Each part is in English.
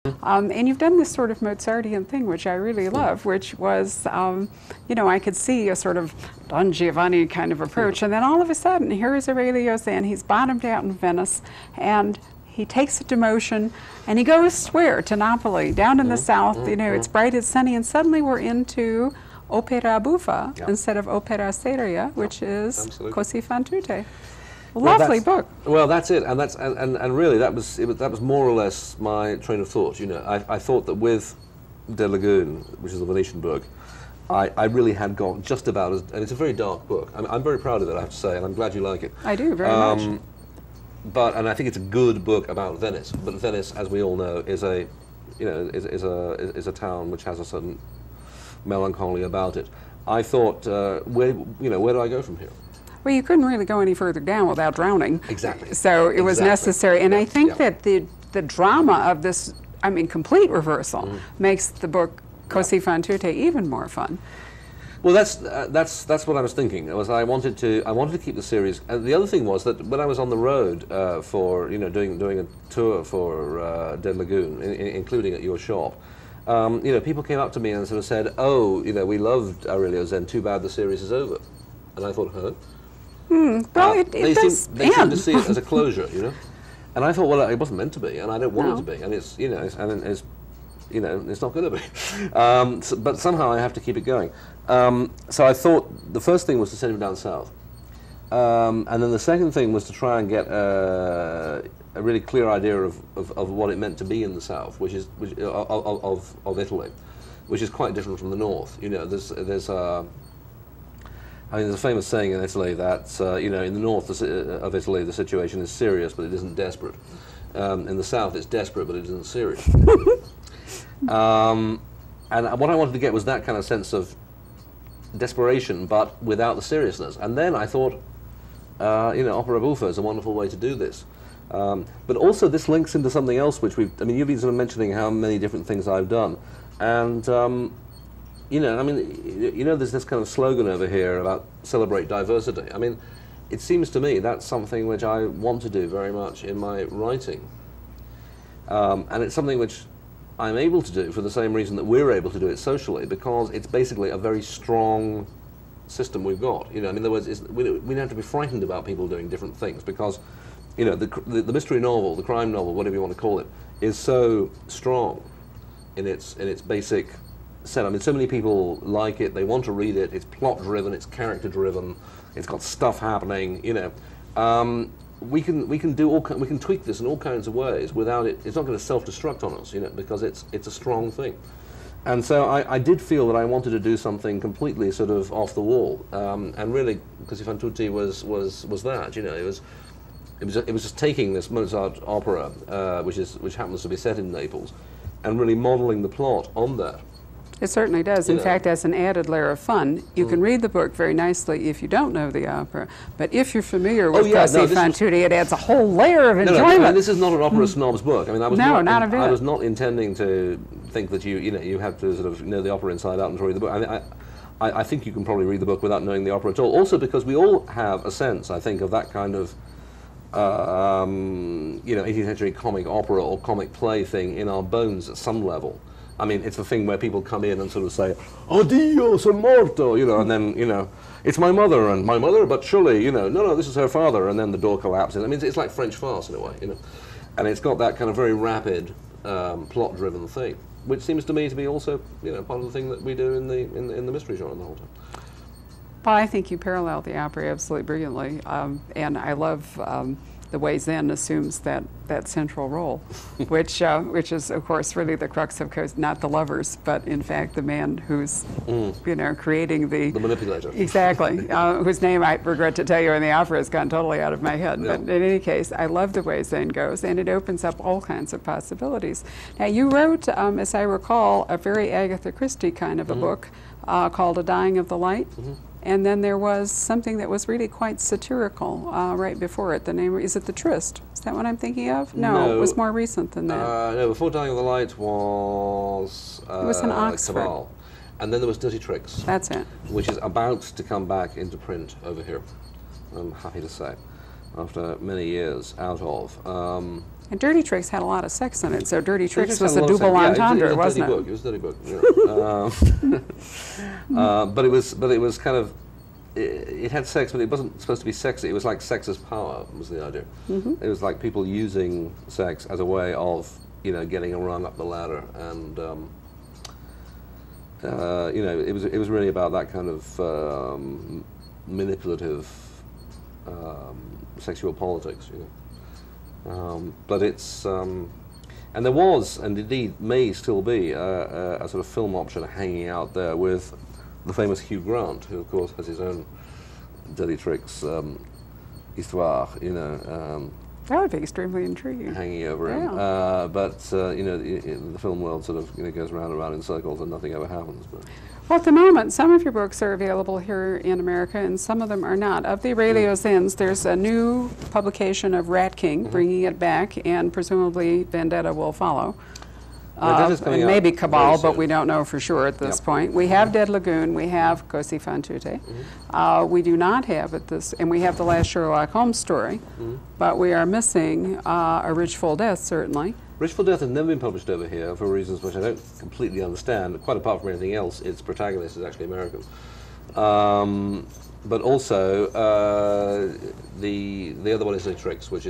And you've done this sort of Mozartian thing, which I really love, which was, you know, I could see a sort of Don Giovanni kind of approach, and then all of a sudden, here is Aurelio's Inn. He's bottomed out in Venice, and he takes a demotion, and he goes where? To Napoli, down in the south. You know, it's bright, it's sunny, and suddenly we're into opera buffa instead of opera seria, which is Così fan tutte. Lovely book. Well, that's it, and really that was more or less my train of thought. You know, I thought that with De Lagoon, which is a Venetian book, I really had got just about as, and it's a very dark book. I'm very proud of it, I have to say, and I'm glad you like it. I do very much. And I think it's a good book about Venice. But Venice, as we all know, is a, you know, is a town which has a certain melancholy about it. I thought, where do I go from here? Well, you couldn't really go any further down without drowning. Exactly. So it was necessary. And I think that the drama of this, I mean, complete reversal makes the book Così fan tutte even more fun. Well, that's what I was thinking. I wanted to keep the series. And the other thing was that when I was on the road for, you know, doing a tour for Dead Lagoon, including at your shop, you know, people came up to me and sort of said, "Oh, you know, we loved Aurelio's Zen. Too bad the series is over." And I thought, "Huh?" Well, they seem to see it as a closure, you know. And I thought, well, it wasn't meant to be, and I don't want it to be, and it's, you know, it's not going to be. But somehow I have to keep it going. So I thought the first thing was to send him down south, and then the second thing was to try and get a really clear idea of what it meant to be in the south, which is of Italy, which is quite different from the north. You know, there's I mean, there's a famous saying in Italy that, you know, in the north of Italy the situation is serious, but it isn't desperate. In the south it's desperate, but it isn't serious. And what I wanted to get was that kind of sense of desperation, but without the seriousness. And then I thought, you know, opera buffa is a wonderful way to do this. But also this links into something else, which I mean, you've been sort of mentioning how many different things I've done. And you know, I mean, you know, there's this kind of slogan over here about celebrate diversity. I mean, it seems to me that's something which I want to do very much in my writing. And it's something which I'm able to do for the same reason that we're able to do it socially, because it's basically a very strong system we've got. You know, I mean, in other words, we don't have to be frightened about people doing different things, because, you know, the mystery novel, the crime novel, whatever you want to call it, is so strong in its basic set. I mean, so many people like it, they want to read it, it's plot driven, it's character driven, it's got stuff happening, you know. We can tweak this in all kinds of ways without it. It's not going to self-destruct on us, you know, because it's a strong thing. And so I did feel that I wanted to do something completely sort of off the wall, and really, Così fan tutte was that, you know, it was just taking this Mozart opera, which happens to be set in Naples, and really modelling the plot on that. It certainly does. In fact, as an added layer of fun, you can read the book very nicely if you don't know the opera. But if you're familiar with Così fan tutte, it adds a whole layer of enjoyment. No, I mean, this is not an opera snob's book. I mean, I was not intending to think that you have to sort of know the opera inside out and read the book. I mean, I think you can probably read the book without knowing the opera at all. Also, because we all have a sense, I think, of that kind of you know, 18th century comic opera or comic play thing in our bones at some level. I mean, it's the thing where people come in and sort of say, "Oddio, sono morto," you know, and then, you know, "It's my mother," and "My mother, but surely, you know, no, this is her father," and then the door collapses. I mean, it's like French farce in a way, you know, and it's got that kind of very rapid, plot-driven thing, which seems to me to be also, you know, part of the thing that we do in the mystery genre the whole time. Well, I think you parallel the opera absolutely brilliantly, and I love the way Zen assumes that central role, which is, of course, really the crux of not the lovers, but in fact the man who's, you know, creating the manipulator. Exactly, whose name I regret to tell you in the opera has gone totally out of my head. Yeah. But in any case, I love the way Zen goes, and it opens up all kinds of possibilities. Now, you wrote, as I recall, a very Agatha Christie kind of a book called A Dying of the Light. And then there was something that was really quite satirical right before it. The name, is it The Tryst? Is that what I'm thinking of? No, it was more recent than that. No, before Dying of the Light was it was in Oxford. Cabal. And then there was Dirty Tricks. That's it. Which is about to come back into print over here, I'm happy to say, after many years out of. And Dirty Tricks had a lot of sex in it, so Dirty Tricks Tricks was had a lot of double sex. entendre, It was a wasn't dirty it? book. It was a dirty book. Yeah. But it was kind of. It had sex, but it wasn't supposed to be sexy. It was like sex as power was the idea. It was like people using sex as a way of, you know, getting a rung up the ladder, and you know, it was really about that kind of manipulative sexual politics, you know. But it's and there was, and indeed may still be, a sort of film option hanging out there with the famous Hugh Grant, who of course has his own Dirty Tricks histoire, you know. That would be extremely intriguing. Hanging over him, Yeah. but you know, the film world sort of, you know, goes round and round in circles, and nothing ever happens. But Well, at the moment, some of your books are available here in America, and some of them are not. Of the Aurelio's Ends, there's a new publication of Rat King, bringing it back, and presumably Vendetta will follow. Vendetta's coming And out maybe very Cabal, but soon. we don't know for sure at this Yep. point. We have Dead Lagoon, we have Così fan tutte. We do not have at this, and we have the last Sherlock Holmes story, but we are missing A Rich Full Death, certainly. Rich Full Death has never been published over here for reasons which I don't completely understand. Quite apart from anything else, its protagonist is actually American. But also, the other one is The Tricks, which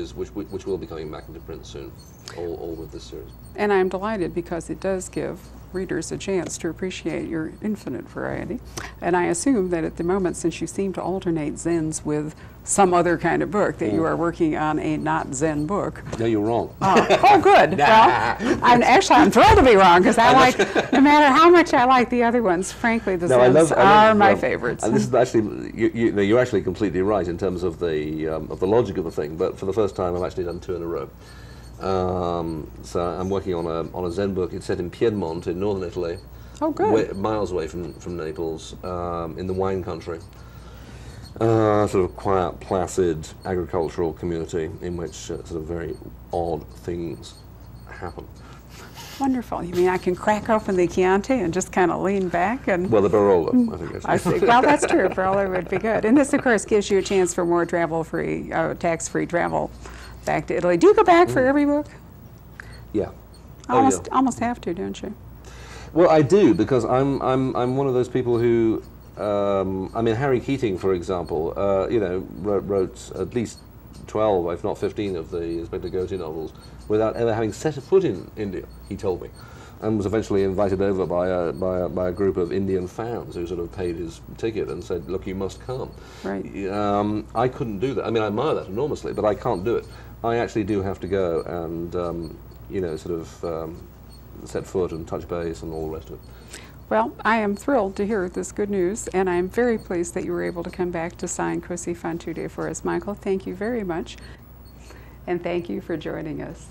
will be coming back into print soon, all with this series. And I'm delighted because it does give readers a chance to appreciate your infinite variety. And I assume that at the moment, since you seem to alternate Zens with some other kind of book, that you are working on a not Zen book. No, you're wrong. Oh, good. Well, I'm thrilled to be wrong, because I like, no matter how much I like the other ones, frankly, the Zens are my favorites. And this is actually, you're actually completely right in terms of the logic of the thing. But for the first time, I've actually done two in a row. So I'm working on a Zen book. It's set in Piedmont in northern Italy. Oh, good. Miles away from Naples, in the wine country. Sort of quiet, placid agricultural community in which sort of very odd things happen. Wonderful. You mean I can crack open the Chianti and just kind of lean back and... Well, the Barolo, I think. I see. Well, that's true. Barolo would be good. And this, of course, gives you a chance for more travel-free, tax-free travel back to Italy. Do you go back for every book? Yeah. Almost have to, don't you? Well, I do, because I'm one of those people who, I mean, Harry Keating, for example, you know, wrote at least 12, if not 15, of the Inspector Gotye novels without ever having set a foot in India, he told me, and was eventually invited over by a group of Indian fans who sort of paid his ticket and said, look, you must come. Right. I couldn't do that. I mean, I admire that enormously, but I can't do it. I actually do have to go and, you know, sort of set foot and touch base and all the rest of it. Well, I am thrilled to hear this good news, and I'm very pleased that you were able to come back to sign Così fan tutte for us. Michael, thank you very much, and thank you for joining us.